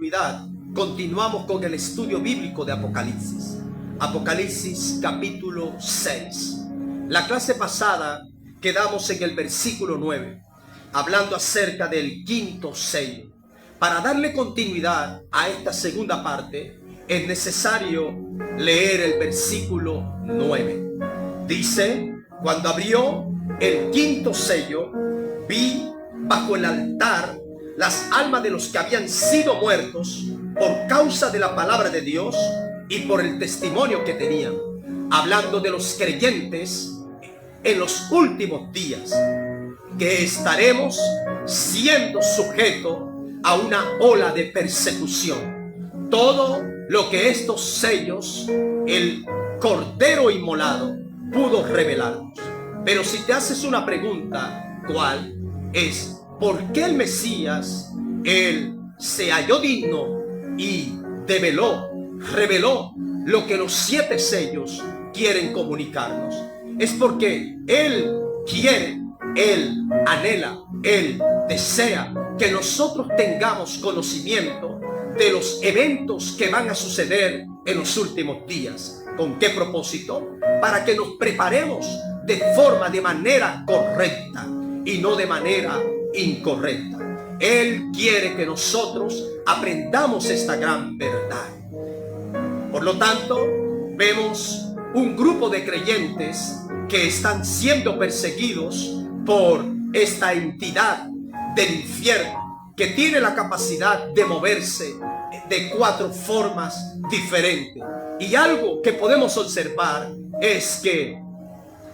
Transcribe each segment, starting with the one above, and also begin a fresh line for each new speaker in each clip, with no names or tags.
continuidad, continuamos con el estudio bíblico de Apocalipsis. Apocalipsis capítulo 6. La clase pasada quedamos en el versículo 9, hablando acerca del quinto sello. Para darle continuidad a esta segunda parte, es necesario leer el versículo 9. Dice: cuando abrió el quinto sello, vi bajo el altar las almas de los que habían sido muertos por causa de la palabra de Dios y por el testimonio que tenían, hablando de los creyentes en los últimos días, que estaremos siendo sujetos a una ola de persecución. Todo lo que estos sellos, el Cordero inmolado, pudo revelarnos. Pero si te haces una pregunta, ¿cuál es? ¿Por qué el Mesías, él se halló digno y reveló lo que los 7 sellos quieren comunicarnos? Es porque él quiere, él anhela, él desea que nosotros tengamos conocimiento de los eventos que van a suceder en los últimos días. ¿Con qué propósito? Para que nos preparemos de manera correcta y no de manera incorrecta. Él quiere que nosotros aprendamos esta gran verdad. Por lo tanto, vemos un grupo de creyentes que están siendo perseguidos por esta entidad del infierno, que tiene la capacidad de moverse de 4 formas diferentes. Y algo que podemos observar es que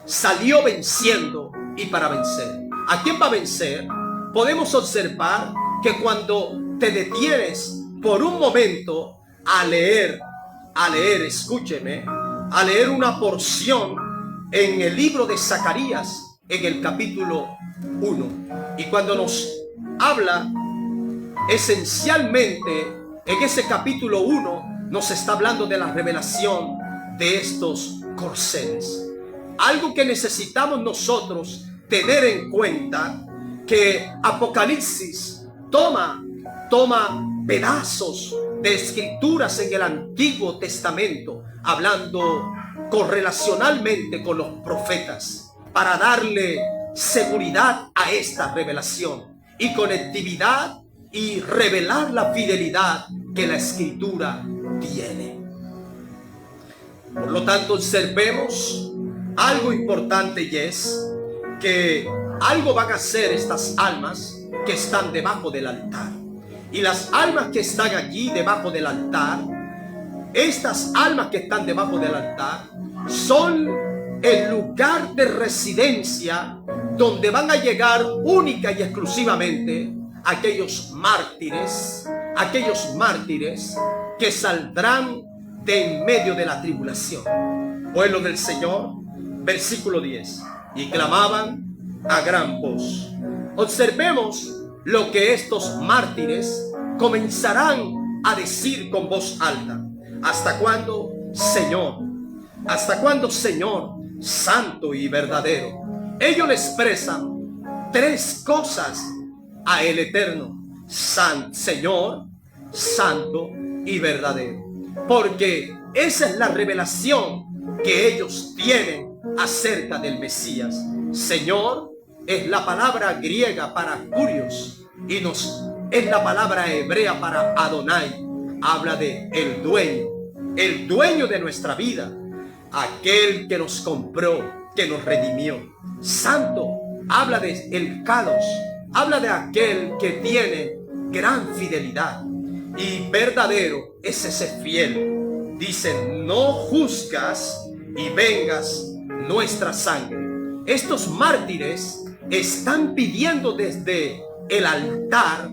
salió venciendo y para vencer. ¿A quién va a vencer? Podemos observar que cuando te detienes por un momento a leer, escúcheme, a leer una porción en el libro de Zacarías, en el capítulo 1, y cuando nos habla esencialmente en ese capítulo 1, nos está hablando de la revelación de estos corceles. Algo que necesitamos nosotros tener en cuenta, que Apocalipsis toma pedazos de escrituras en el Antiguo Testamento, hablando correlacionalmente con los profetas, para darle seguridad a esta revelación y conectividad y revelar la fidelidad que la Escritura tiene. Por lo tanto, observemos algo importante, y es que algo van a hacer estas almas que están debajo del altar. Y las almas que están allí debajo del altar, estas almas que están debajo del altar, son el lugar de residencia donde van a llegar única y exclusivamente aquellos mártires que saldrán de en medio de la tribulación. Pueblo del Señor, versículo 10. Y clamaban a gran voz. Observemos lo que estos mártires comenzarán a decir con voz alta. ¿Hasta cuándo, Señor? ¿Hasta cuándo, Señor, santo y verdadero? Ellos le expresan 3 cosas a el Eterno: Señor, santo y verdadero. Porque esa es la revelación que ellos tienen acerca del Mesías. Señor es la palabra griega para Kurios y es la palabra hebrea para Adonai. Habla de el dueño de nuestra vida, aquel que nos compró, que nos redimió. Santo habla de el Kadosh, habla de aquel que tiene gran fidelidad, y verdadero es ese fiel. Dice: no juzgas y vengas nuestra sangre. Estos mártires están pidiendo desde el altar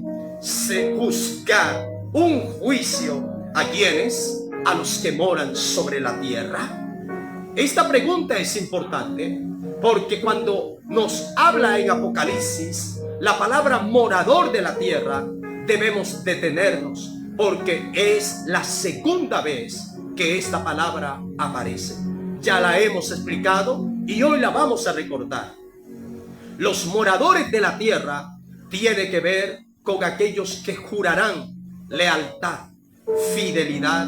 juzgar un juicio a quienes, a los que moran sobre la tierra. Esta pregunta es importante porque cuando nos habla en Apocalipsis la palabra morador de la tierra, debemos detenernos, porque es la segunda vez que esta palabra aparece. Ya la hemos explicado y hoy la vamos a recordar. Los moradores de la tierra tiene que ver con aquellos que jurarán lealtad, fidelidad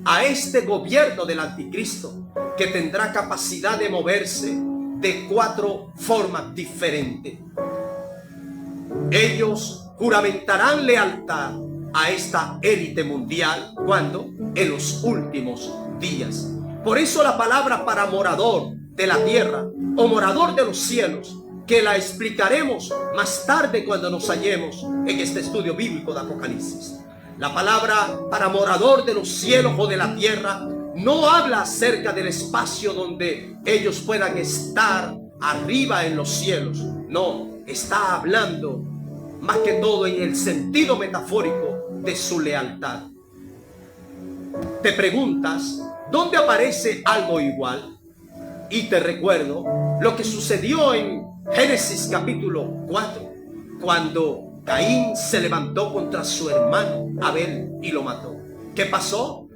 a este gobierno del anticristo, que tendrá capacidad de moverse de 4 formas diferentes. Ellos juramentarán lealtad a esta élite mundial. ¿Cuándo? En los últimos días. Por eso la palabra para morador de la tierra o morador de los cielos, que la explicaremos más tarde cuando nos hallemos en este estudio bíblico de Apocalipsis. La palabra para morador de los cielos o de la tierra no habla acerca del espacio donde ellos puedan estar arriba en los cielos. No, está hablando más que todo en el sentido metafórico de su lealtad. Te preguntas, ¿dónde aparece algo igual? Y te recuerdo lo que sucedió en Génesis capítulo 4, cuando Caín se levantó contra su hermano Abel y lo mató. ¿Qué pasó?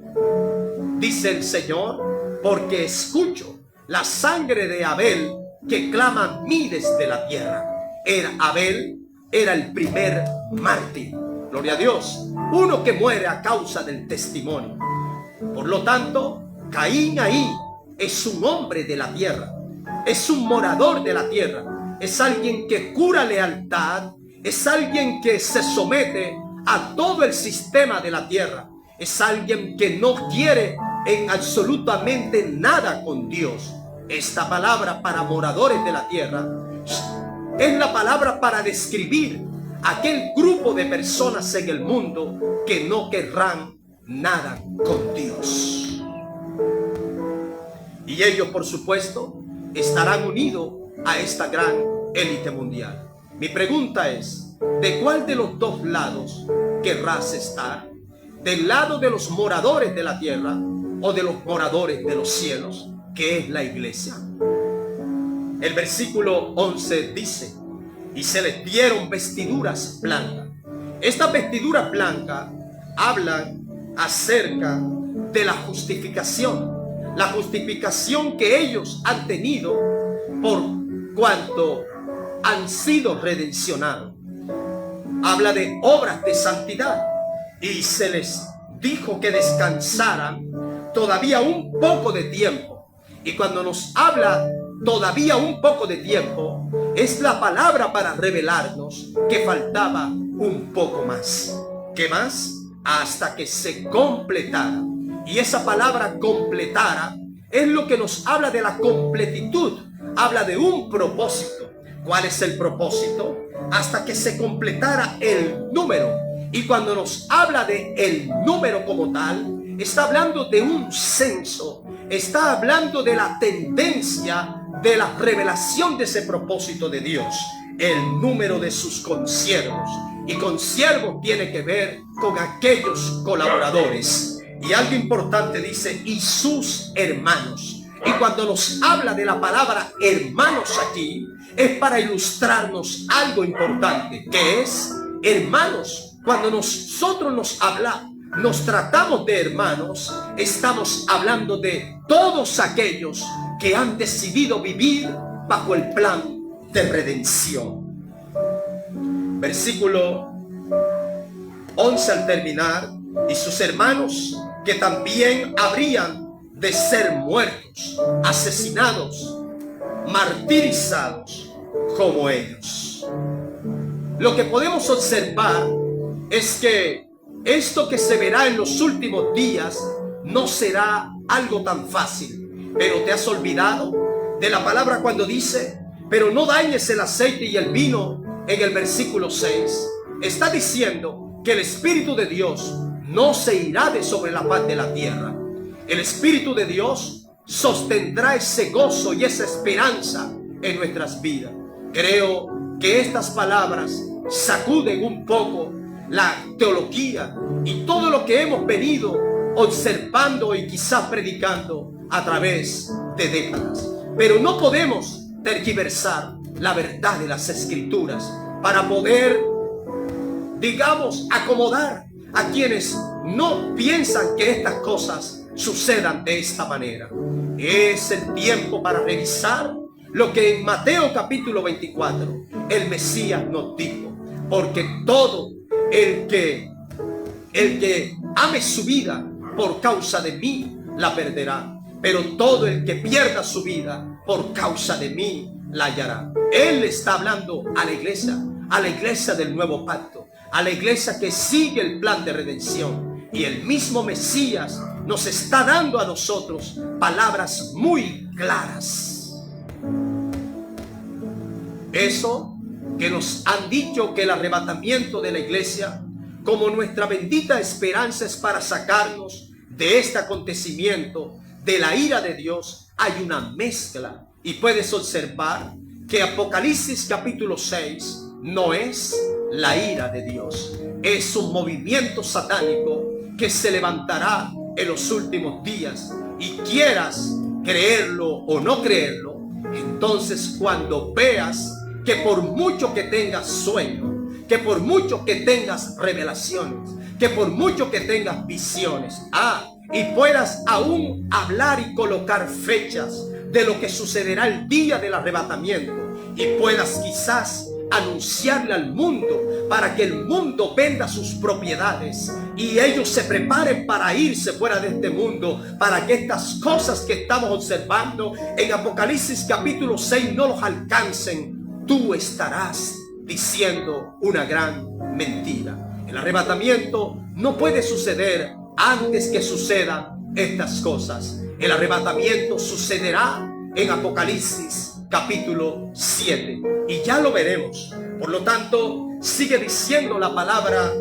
Dice el Señor, porque escucho la sangre de Abel que clama a mí desde la tierra. Abel era el primer mártir. Gloria a Dios. Uno que muere a causa del testimonio. Por lo tanto, Caín ahí es un hombre de la tierra. Es un morador de la tierra. Es alguien que jura lealtad. Es alguien que se somete a todo el sistema de la tierra. Es alguien que no quiere en absolutamente nada con Dios. Esta palabra para moradores de la tierra es la palabra para describir aquel grupo de personas en el mundo que no querrán nada con Dios. Y ellos, por supuesto, estarán unidos a esta gran élite mundial. Mi pregunta es, ¿de cuál de los dos lados querrás estar? ¿Del lado de los moradores de la tierra o de los moradores de los cielos, que es la iglesia? El versículo 11 dice, y se les dieron vestiduras blancas. Estas vestiduras blancas hablan acerca de la justificación que ellos han tenido por cuanto han sido redencionados. Habla de obras de santidad, y se les dijo que descansaran todavía un poco de tiempo. Y cuando nos habla todavía un poco de tiempo, es la palabra para revelarnos que faltaba un poco más. ¿Qué más? Hasta que se completara. Y esa palabra completara es lo que nos habla de la completitud. Habla de un propósito. ¿Cuál es el propósito? Hasta que se completara el número. Y cuando nos habla de el número como tal, está hablando de un censo. Está hablando de la tendencia de la revelación de ese propósito de Dios. El número de sus consiervos. Y consiervos tiene que ver con aquellos colaboradores. Y algo importante dice, y sus hermanos. Y cuando nos habla de la palabra hermanos aquí, es para ilustrarnos algo importante, que es hermanos. Cuando nosotros nos tratamos de hermanos, estamos hablando de todos aquellos que han decidido vivir bajo el plan de redención. Versículo 11 al terminar, y sus hermanos que también habrían de ser muertos, asesinados, martirizados como ellos. Lo que podemos observar es que esto que se verá en los últimos días no será algo tan fácil. Pero te has olvidado de la palabra cuando dice, pero no dañes el aceite y el vino. En el versículo 6 está diciendo que el Espíritu de Dios no se irá de sobre la faz de la tierra. El Espíritu de Dios sostendrá ese gozo y esa esperanza en nuestras vidas. Creo que estas palabras sacuden un poco la teología y todo lo que hemos venido observando y quizás predicando a través de décadas. Pero no podemos tergiversar la verdad de las Escrituras para poder, digamos, acomodar a quienes no piensan que estas cosas sucedan de esta manera. Es el tiempo para revisar lo que en Mateo capítulo 24 el Mesías nos dijo, porque todo el que El que ame su vida por causa de mí la perderá, pero todo el que pierda su vida por causa de mí la hallará. Él está hablando a la iglesia del nuevo pacto, a la iglesia que sigue el plan de redención. Y el mismo Mesías nos está dando a nosotros palabras muy claras. Eso que nos han dicho, que el arrebatamiento de la iglesia como nuestra bendita esperanza es para sacarnos de este acontecimiento, de la ira de Dios, hay una mezcla. Y puedes observar que Apocalipsis capítulo 6 no es la ira de Dios, es un movimiento satánico que se levantará en los últimos días. Y quieras creerlo o no creerlo, entonces cuando veas que por mucho que tengas sueño, que por mucho que tengas revelaciones, que por mucho que tengas visiones, y puedas aún hablar y colocar fechas de lo que sucederá el día del arrebatamiento, y puedas quizás anunciarle al mundo para que el mundo venda sus propiedades y ellos se preparen para irse fuera de este mundo, para que estas cosas que estamos observando en Apocalipsis capítulo 6 no los alcancen, tú estarás diciendo una gran mentira. El arrebatamiento no puede suceder antes que sucedan estas cosas. El arrebatamiento sucederá en Apocalipsis capítulo 7 y ya lo veremos. Por lo tanto, sigue diciendo la palabra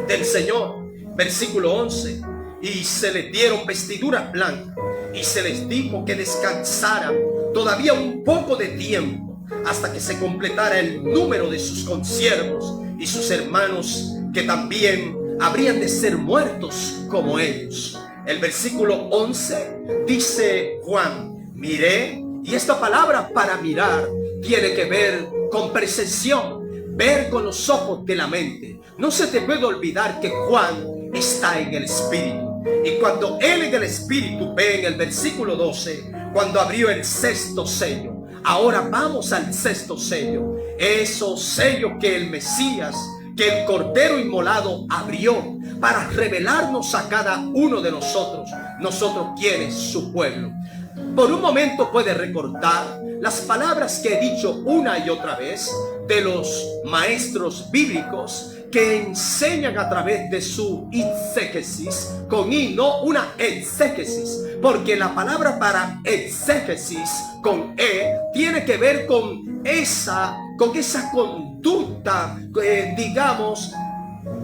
del Señor, versículo 11: y se les dieron vestiduras blancas y se les dijo que descansaran todavía un poco de tiempo hasta que se completara el número de sus consiervos y sus hermanos, que también habrían de ser muertos como ellos. El versículo 11 dice Juan: miré. Y esta palabra para mirar tiene que ver con percepción, ver con los ojos de la mente. No se te puede olvidar que Juan está en el Espíritu. Y cuando él en el Espíritu ve en el versículo 12, cuando abrió el sexto sello. Ahora vamos al sexto sello. Esos sellos que el Mesías, que el Cordero inmolado abrió para revelarnos a cada uno de nosotros. Nosotros, ¿quiénes? Su pueblo. Por un momento puedes recordar las palabras que he dicho una y otra vez de los maestros bíblicos que enseñan a través de su exégesis, con i, no una exégesis, porque la palabra para exégesis con e tiene que ver con esa conducta, digamos,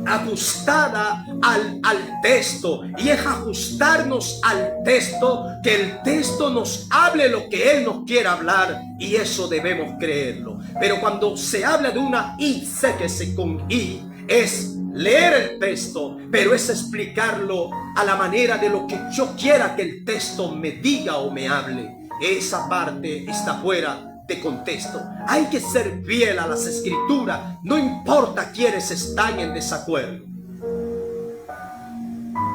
ajustada al texto, y es ajustarnos al texto, que el texto nos hable lo que él nos quiere hablar, y eso debemos creerlo. Pero cuando se habla de una exégesis con i, es leer el texto, pero es explicarlo a la manera de lo que yo quiera que el texto me diga o me hable. Esa parte está fuera de contexto. Hay que ser fiel a las escrituras, no importa quiénes están en desacuerdo.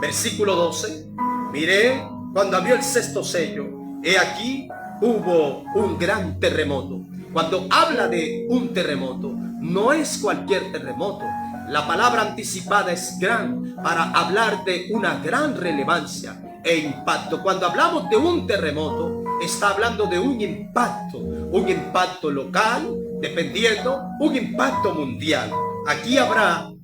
Versículo 12: miré cuando abrió el sexto sello, he aquí hubo un gran terremoto. Cuando habla de un terremoto, no es cualquier terremoto. La palabra anticipada es gran, para hablar de una gran relevancia e impacto. Cuando hablamos de un terremoto, está hablando de un impacto local, dependiendo, un impacto mundial. Aquí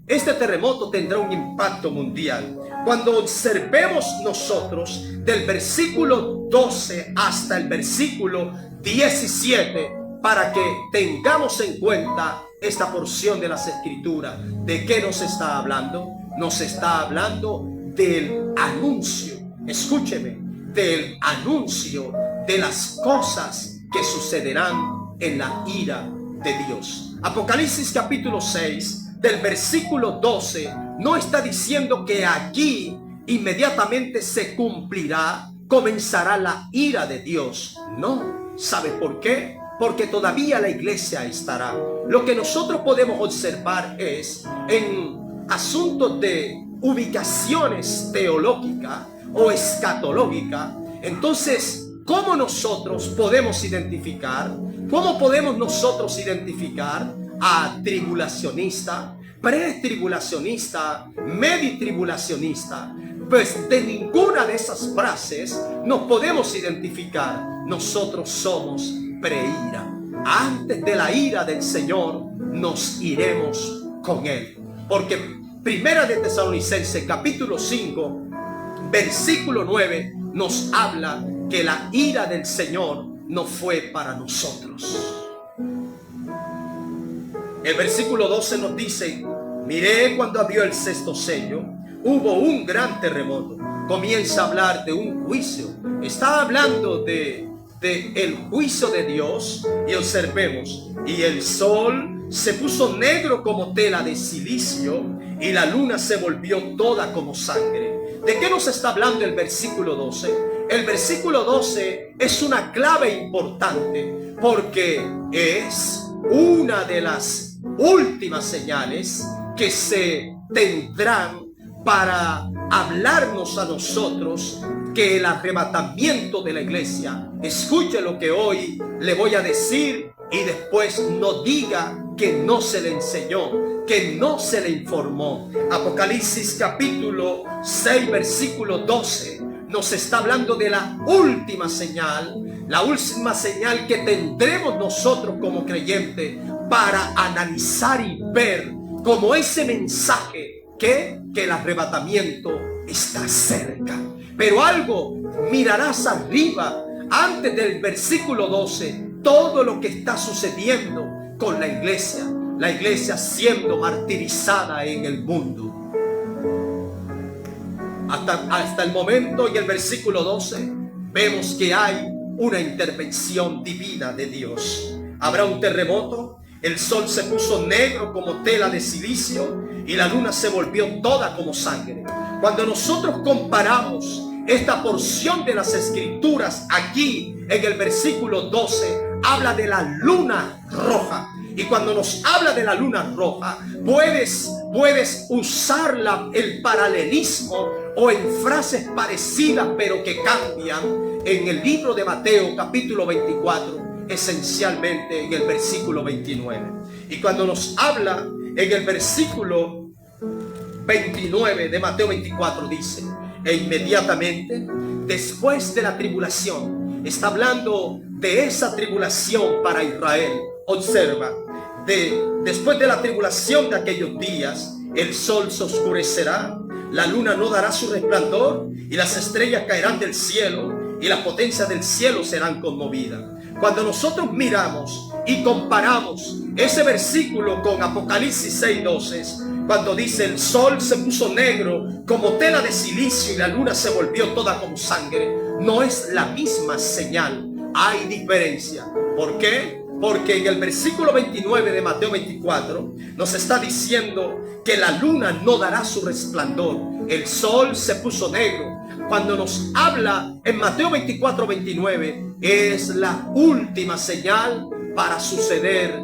este terremoto tendrá un impacto mundial. Cuando observemos nosotros del versículo 12 hasta el versículo 17, para que tengamos en cuenta esta porción de las escrituras, ¿de qué nos está hablando? Nos está hablando del anuncio, escúcheme, del anuncio de las cosas que sucederán en la ira de Dios. Apocalipsis capítulo 6, del versículo 12, no está diciendo que aquí inmediatamente se cumplirá, comenzará la ira de Dios. No, ¿sabe por qué? Porque todavía la iglesia estará. Lo que nosotros podemos observar es en asuntos de ubicaciones teológicas o escatológicas. Entonces, ¿cómo nosotros podemos identificar? ¿Cómo podemos nosotros identificar a tribulacionista? pretribulacionista, meditribulacionista, pues de ninguna de esas frases nos podemos identificar. Nosotros somos preira. Antes de la ira del Señor nos iremos con Él. Porque Primera de Tesalonicenses capítulo 5 versículo 9 nos habla que la ira del Señor no fue para nosotros. El versículo 12 nos dice: miré cuando abrió el sexto sello, hubo un gran terremoto. Comienza a hablar de un juicio. Está hablando de el juicio de Dios. Y observemos: y el sol se puso negro como tela de silicio, y la luna se volvió toda como sangre. ¿De qué nos está hablando el versículo 12? El versículo 12 es una clave importante, porque es una de las últimas señales que se tendrán para hablarnos a nosotros que el arrebatamiento de la iglesia. Escuche lo que hoy le voy a decir y después no diga que no se le enseñó, que no se le informó. Apocalipsis capítulo 6 versículo 12 nos está hablando de la última señal que tendremos nosotros como creyentes para analizar y ver como ese mensaje que el arrebatamiento está cerca. Pero algo mirarás arriba, antes del versículo 12, todo lo que está sucediendo con la iglesia siendo martirizada en el mundo. Hasta el momento, en el versículo 12, vemos que hay una intervención divina de Dios. Habrá un terremoto, el sol se puso negro como tela de silicio y la luna se volvió toda como sangre. Cuando nosotros comparamos esta porción de las escrituras aquí en el versículo 12, habla de la luna roja. Y cuando nos habla de la luna roja, puedes usar el paralelismo o en frases parecidas pero que cambian en el libro de Mateo capítulo 24, esencialmente en el versículo 29. Y cuando nos habla en el versículo 29 de Mateo 24, dice: e inmediatamente después de la tribulación, está hablando de esa tribulación para Israel. Observa, después de la tribulación de aquellos días, el sol se oscurecerá, la luna no dará su resplandor, y las estrellas caerán del cielo, y las potencias del cielo serán conmovidas. Cuando nosotros miramos y comparamos ese versículo con Apocalipsis 6:12, cuando dice: el sol se puso negro como tela de silicio y la luna se volvió toda como sangre, no es la misma señal, hay diferencia. ¿Por qué? Porque en el versículo 29 de Mateo 24 nos está diciendo que la luna no dará su resplandor, el sol se puso negro. Cuando nos habla en Mateo 24:29, es la última señal para suceder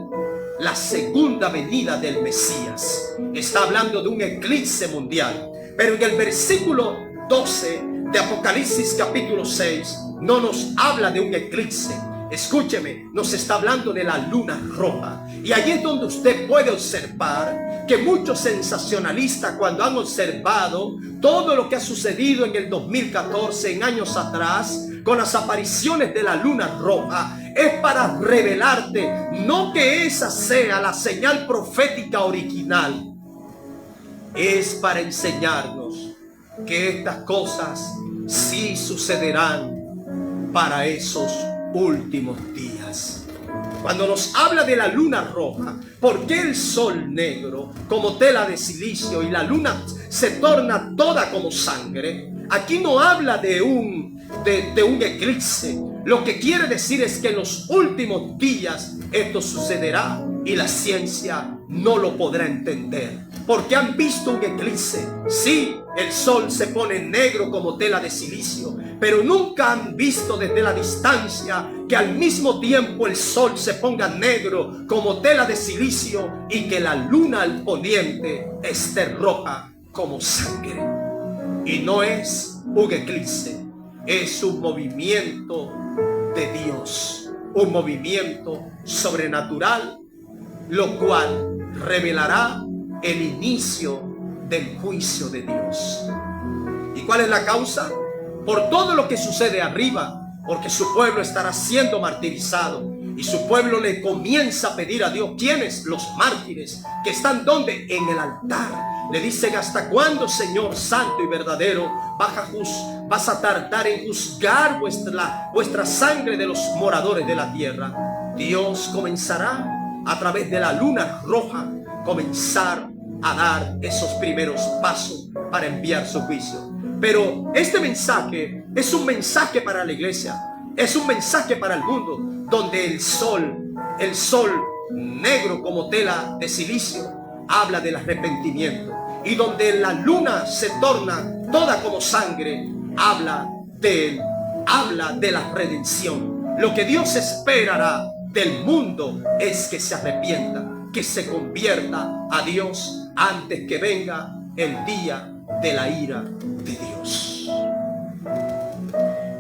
la segunda venida del Mesías. Está hablando de un eclipse mundial. Pero en el versículo 12 de Apocalipsis capítulo 6 no nos habla de un eclipse. Escúcheme, nos está hablando de la luna roja. Y allí es donde usted puede observar que muchos sensacionalistas, cuando han observado todo lo que ha sucedido en el 2014, en años atrás, con las apariciones de la luna roja, es para revelarte, no que esa sea la señal profética original, es para enseñarnos que estas cosas sí sucederán para esos últimos días. Cuando nos habla de la luna roja, ¿por qué el sol negro como tela de silicio y la luna se torna toda como sangre? Aquí no habla de un eclipse. Lo que quiere decir es que en los últimos días esto sucederá y la ciencia no lo podrá entender. Porque han visto un eclipse. Sí, el sol se pone negro como tela de silicio, pero nunca han visto desde la distancia que al mismo tiempo el sol se ponga negro como tela de silicio y que la luna al poniente esté roja como sangre. Y no es un eclipse, es un movimiento de Dios, un movimiento sobrenatural, lo cual revelará el inicio del juicio de Dios. ¿Y cuál es la causa? Por todo lo que sucede arriba, porque su pueblo estará siendo martirizado y su pueblo le comienza a pedir a Dios. ¿Quiénes? Los mártires que están ¿dónde? En el altar. Le dicen: ¿hasta cuándo, Señor santo y verdadero, vas a tardar en juzgar vuestra sangre de los moradores de la tierra? Dios comenzará a través de la luna roja comenzar a dar esos primeros pasos para enviar su juicio. Pero este mensaje es un mensaje para la iglesia, es un mensaje para el mundo, donde el sol negro como tela de silicio, habla del arrepentimiento, y donde la luna se torna toda como sangre, habla de la redención. Lo que Dios esperará del mundo es que se arrepienta, que se convierta a Dios antes que venga el día de la ira de Dios.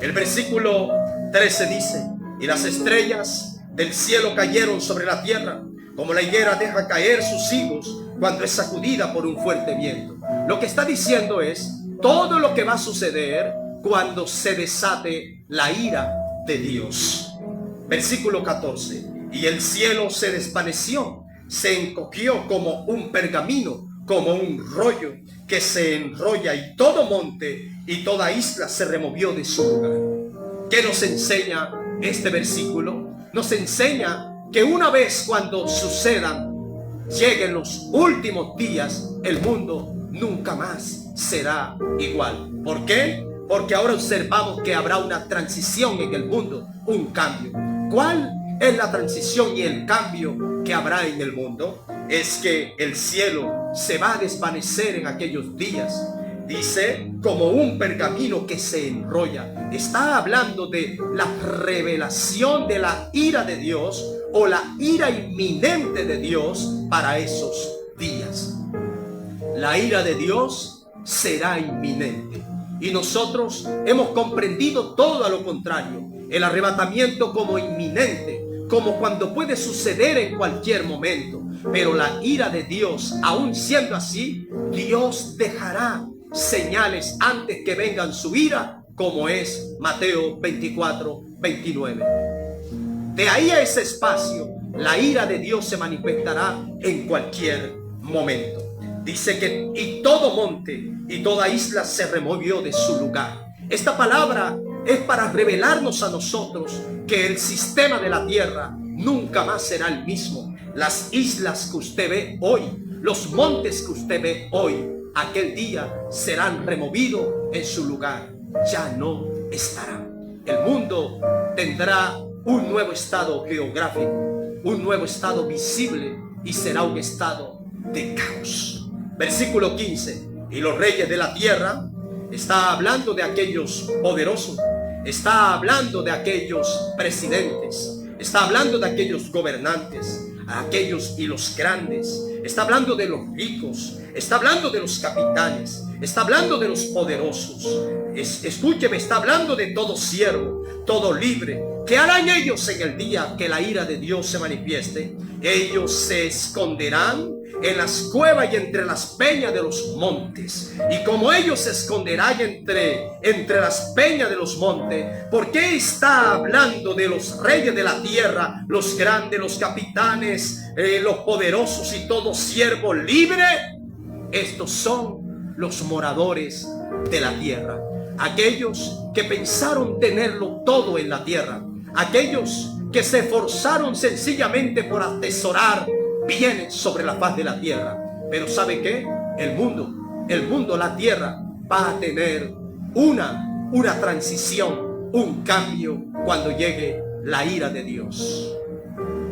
El versículo 13 dice: y las estrellas del cielo cayeron sobre la tierra, como la higuera deja caer sus higos cuando es sacudida por un fuerte viento. Lo que está diciendo es todo lo que va a suceder cuando se desate la ira de Dios. Versículo 14: y el cielo se desvaneció, se encogió como un pergamino, como un rollo que se enrolla, y todo monte y toda isla se removió de su lugar. ¿Qué nos enseña este versículo? Nos enseña que una vez cuando lleguen los últimos días, el mundo nunca más será igual. ¿Por qué? Porque ahora observamos que habrá una transición en el mundo, un cambio. ¿Cuál es la transición y el cambio que habrá en el mundo? Es que el cielo se va a desvanecer en aquellos días. Dice, como un pergamino que se enrolla. Está hablando de la revelación de la ira de Dios, o la ira inminente de Dios para esos días. La ira de Dios será inminente, y nosotros hemos comprendido todo a lo contrario. El arrebatamiento como inminente, como cuando puede suceder en cualquier momento. Pero la ira de Dios, aún siendo así, Dios dejará señales antes que vengan su ira, como es Mateo 24:29. De ahí a ese espacio, la ira de Dios se manifestará en cualquier momento. Dice que y todo monte y toda isla se removió de su lugar. Esta palabra es para revelarnos a nosotros que el sistema de la tierra nunca más será el mismo. Las islas que usted ve hoy, los montes que usted ve hoy, aquel día serán removidos en su lugar. Ya no estarán. El mundo tendrá un nuevo estado geográfico, un nuevo estado visible, y será un estado de caos. Versículo 15: y los reyes de la tierra, está hablando de aquellos poderosos, está hablando de aquellos presidentes, está hablando de aquellos gobernantes, aquellos y los grandes, está hablando de los ricos, está hablando de los capitanes, está hablando de los poderosos. Escúcheme, está hablando de todo siervo, todo libre. ¿Qué harán ellos en el día que la ira de Dios se manifieste? Ellos se esconderán en las cuevas y entre las peñas de los montes. Y como ellos se esconderán entre las peñas de los montes, ¿por qué está hablando de los reyes de la tierra, los grandes, los capitanes, los poderosos y todo siervo libre? Estos son los moradores de la tierra, aquellos que pensaron tenerlo todo en la tierra, aquellos que se esforzaron sencillamente por atesorar bienes sobre la faz de la tierra. Pero ¿sabe qué? El mundo, la tierra va a tener una transición, un cambio cuando llegue la ira de Dios.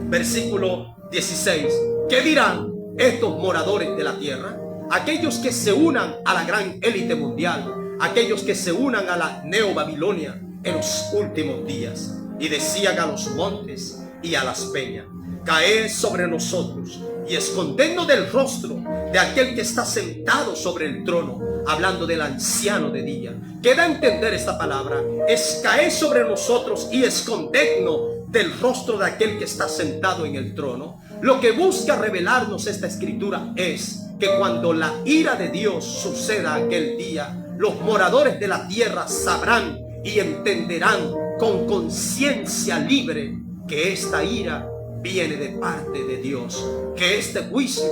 Versículo 16: ¿qué dirán estos moradores de la tierra? Aquellos que se unan a la gran élite mundial, aquellos que se unan a la Neobabilonia en los últimos días. Y decían a los montes y a las peñas: caed sobre nosotros y escondednos del rostro de aquel que está sentado sobre el trono, hablando del anciano de día. ¿Qué da a entender esta palabra? Es caed sobre nosotros y escondednos del rostro de aquel que está sentado en el trono. Lo que busca revelarnos esta escritura es que cuando la ira de Dios suceda aquel día, los moradores de la tierra sabrán y entenderán con conciencia libre que esta ira viene de parte de Dios, que este juicio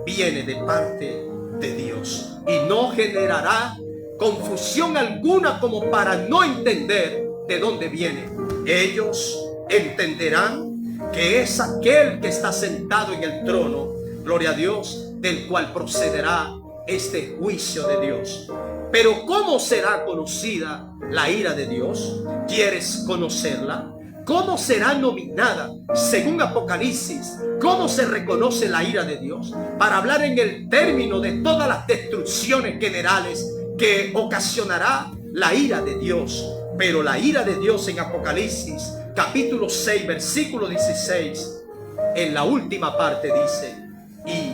viene de parte de Dios, y no generará confusión alguna como para no entender de dónde viene. Ellos entenderán que es aquel que está sentado en el trono, gloria a Dios, del cual procederá este juicio de Dios. Pero ¿cómo será conocida la ira de Dios? ¿Quieres conocerla? ¿Cómo será nominada según Apocalipsis? ¿Cómo se reconoce la ira de Dios? Para hablar en el término de todas las destrucciones generales que ocasionará la ira de Dios. Pero la ira de Dios en Apocalipsis capítulo 6 versículo 16, en la última parte dice: y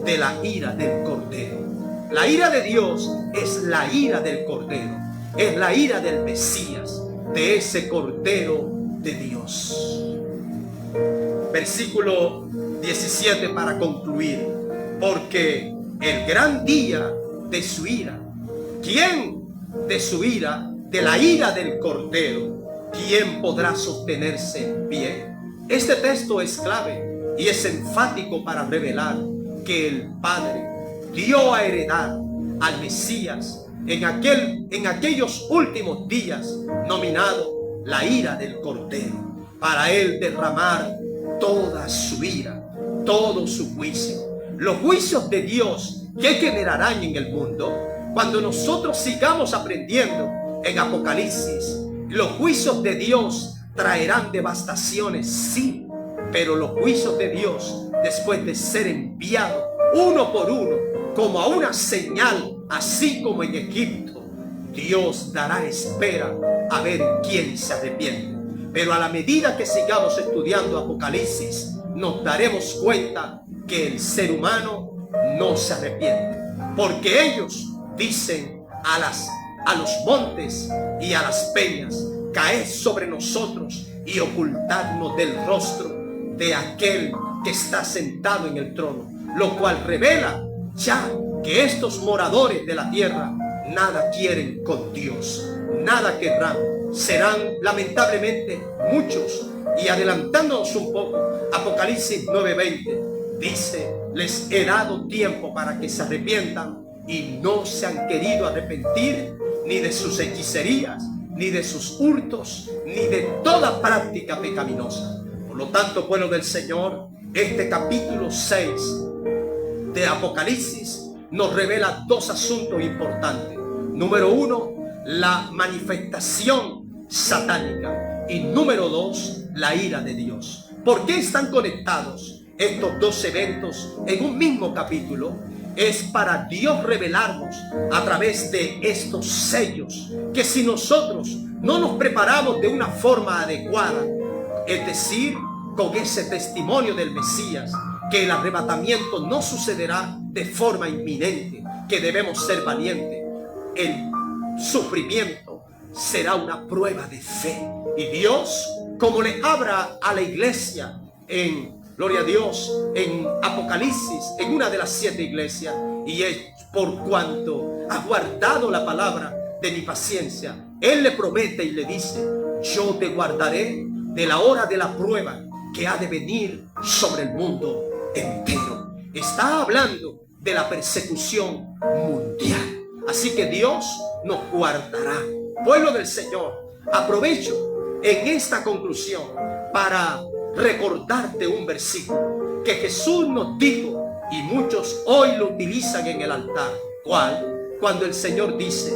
de la ira del Cordero. La ira de Dios es la ira del Cordero, es la ira del Mesías, de ese Cordero de Dios. Versículo 17 para concluir: porque el gran día de su ira, ¿quién de su ira? De la ira del Cordero, ¿quién podrá sostenerse bien? Este texto es clave y es enfático para revelar que el Padre dio a heredar al Mesías en aquellos últimos días, nominado la ira del Cordero, para él derramar toda su ira, todo su juicio. Los juicios de Dios que generarán en el mundo, cuando nosotros sigamos aprendiendo en Apocalipsis, los juicios de Dios traerán devastaciones, sí, pero los juicios de Dios, después de ser enviados uno por uno, como a una señal, así como en Egipto, Dios dará espera a ver quién se arrepiente. Pero a la medida que sigamos estudiando Apocalipsis, nos daremos cuenta que el ser humano no se arrepiente, porque ellos dicen a los montes y a las peñas: caed sobre nosotros y ocultadnos del rostro de aquel que está sentado en el trono, lo cual revela ya que estos moradores de la tierra nada quieren con Dios, nada querrán. Serán lamentablemente muchos. Y adelantándonos un poco, Apocalipsis 9:20 dice: les he dado tiempo para que se arrepientan, y no se han querido arrepentir ni de sus hechicerías, ni de sus hurtos, ni de toda práctica pecaminosa. Por lo tanto, pueblo del Señor, este capítulo 6 de Apocalipsis nos revela dos asuntos importantes. Número uno, la manifestación satánica, y número dos, la ira de Dios. ¿Por qué están conectados estos dos eventos en un mismo capítulo? Es para Dios revelarnos a través de estos sellos, que si nosotros no nos preparamos de una forma adecuada, es decir, con ese testimonio del Mesías, que el arrebatamiento no sucederá de forma inminente, que debemos ser valientes, el sufrimiento será una prueba de fe. Y Dios, como le habla a la iglesia en, gloria a Dios, en Apocalipsis, en una de las 7 iglesias, y es por cuanto ha guardado la palabra de mi paciencia, Él le promete y le dice: yo te guardaré de la hora de la prueba que ha de venir sobre el mundo entero. Está hablando de la persecución mundial. Así que Dios nos guardará. Pueblo del Señor, aprovecho en esta conclusión para recordarte un versículo que Jesús nos dijo y muchos hoy lo utilizan en el altar. ¿Cuál? Cuando el Señor dice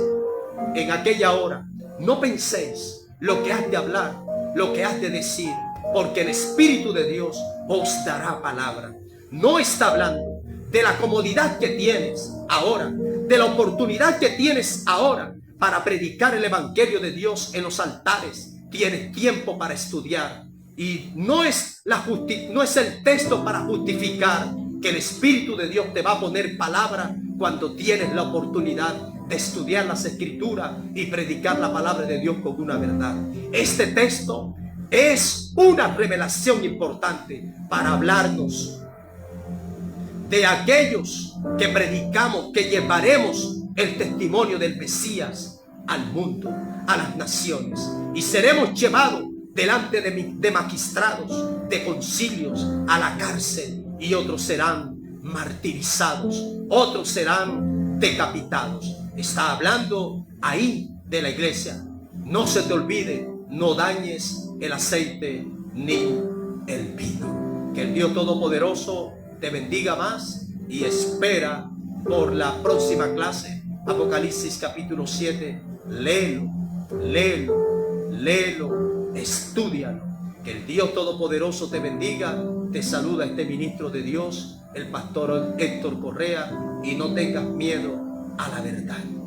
en aquella hora: no penséis lo que has de hablar, lo que has de decir, porque el Espíritu de Dios os dará palabra. No está hablando de la comodidad que tienes ahora, de la oportunidad que tienes ahora para predicar el Evangelio de Dios en los altares. Tienes tiempo para estudiar. Y no es el texto para justificar que el Espíritu de Dios te va a poner palabra cuando tienes la oportunidad de estudiar las Escrituras y predicar la palabra de Dios con una verdad. Este texto es una revelación importante para hablarnos de aquellos que predicamos, que llevaremos el testimonio del Mesías al mundo, a las naciones, y seremos llevados delante de magistrados, de concilios, a la cárcel, y otros serán martirizados, otros serán decapitados. Está hablando ahí de la iglesia. No se te olvide, no dañes el aceite ni el vino. Que el Dios Todopoderoso te bendiga más y espera por la próxima clase. Apocalipsis capítulo 7. Léelo, léelo, léelo, estúdialo. Que el Dios Todopoderoso te bendiga. Te saluda este ministro de Dios, el pastor Héctor Correa, y no tengas miedo a la verdad.